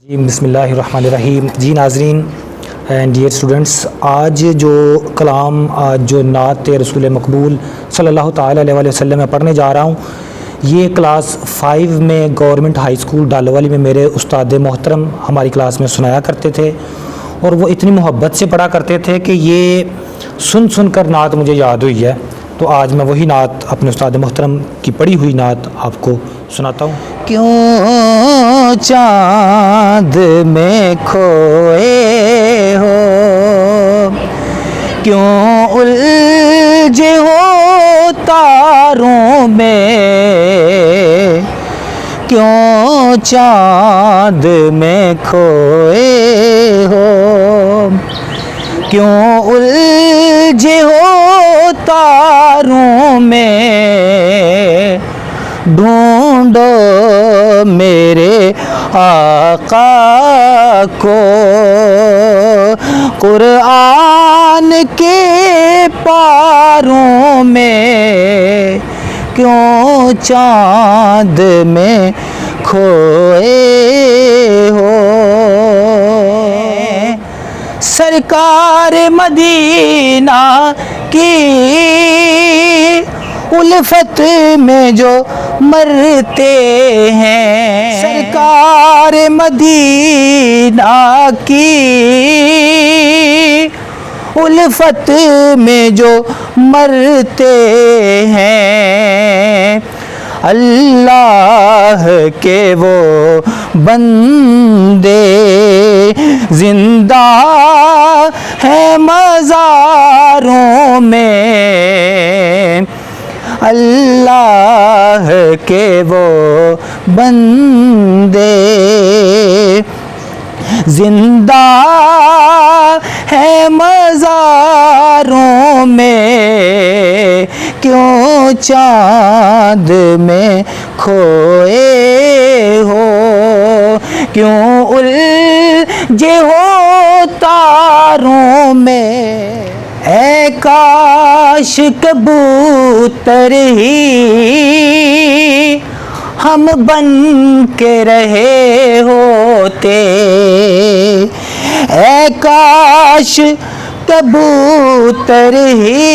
जी बिस्मिल्लाहिर्रहमानिर्रहीम। जी नाज़रीन and dear students, आज जो कलाम आज जो नात रसूल मकबूल सल्लल्लाहु ताला अलैहि वसल्लम में पढ़ने जा रहा हूँ, ये क्लास 5 में गवर्नमेंट हाई स्कूल डालोवाली में मेरे उस्ताद मोहतरम हमारी क्लास में सुनाया करते थे और वो इतनी मोहब्बत से पढ़ा करते थे कि ये सुन कर नात मुझे याद हुई है। तो आज मैं वही नात अपने उस्ताद मोहतरम की पढ़ी हुई नात आपको सुनाता हूँ। क्यों चाँद में खोए हो, क्यों उलझे हो तारों में, क्यों चाँद में खोए हो, क्यों उलझे हो तारों में, ढूंढो मेरे आका को कुरान के पारों में, क्यों चाँद में खोए हो। सरकार मदीना की उल्फत में जो मरते हैं, सरकार मदीना की उल्फत में जो मरते हैं, अल्लाह के वो बंदे जिंदा है मज़ारों में, अल्लाह के वो बंदे जिंदा है मज़ारों में, क्यों चाँद में खोए हो, क्यों उलझे हो तारों में। ऐ काश कबूतर ही हम बन के रहे होते, ऐ काश कबूतर ही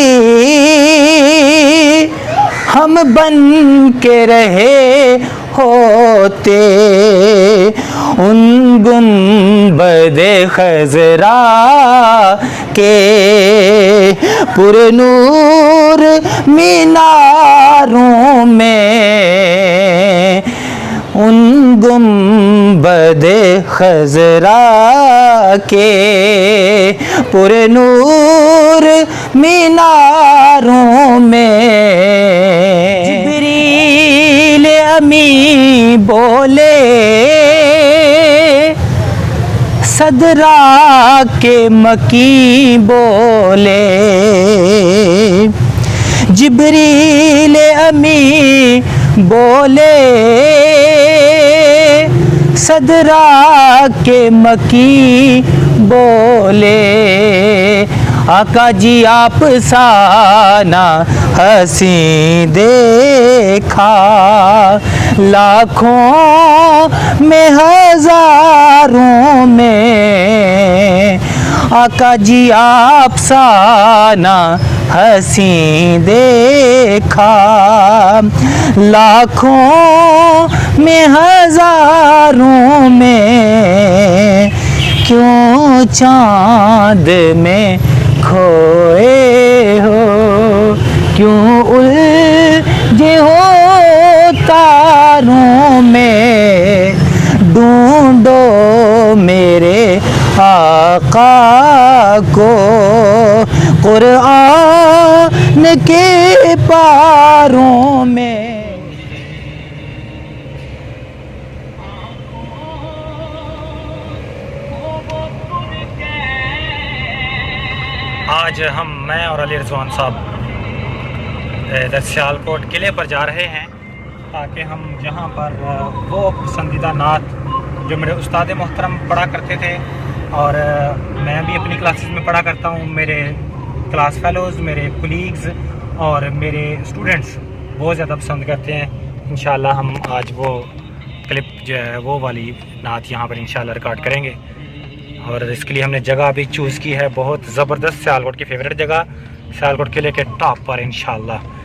हम बन के रहे होते, उन गुंबदे खज़रा के पुरनूर मीनारों में, उन गुंबदे खज़रा के पुरनूर मीनारों में, जिब्रील अमी बोले सदरा के मकी बोले, जिब्रील अमी बोले सदरा के मकी बोले, आका जी आप साना हसी देखा लाखों में हजारों में, आका जी आप साना हसी देखा लाखों में हजारों में, क्यों चाँद में खोए हो, क्यों उलझे हो तारों में, ढूंढो मेरे आका को कुरान के पारों में। आज मैं और अली रिजवान साहब सियालकोट किले पर जा रहे हैं ताकि हम यहाँ पर वो पसंदीदा नात जो मेरे उस्ताद मोहतरम पढ़ा करते थे और मैं भी अपनी क्लासेस में पढ़ा करता हूँ, मेरे क्लास फेलोज़, मेरे कुलीग्स और मेरे स्टूडेंट्स बहुत ज़्यादा पसंद करते हैं। इंशाल्लाह हम आज वो क्लिप जो है वो वाली नात यहाँ पर इंशाल्लाह रिकॉर्ड करेंगे। और इसके लिए हमने जगह भी चूज़ की है बहुत ज़बरदस्त, सियालकोट की फेवरेट जगह, सियालकोट किले के टॉप पर इंशाल्लाह।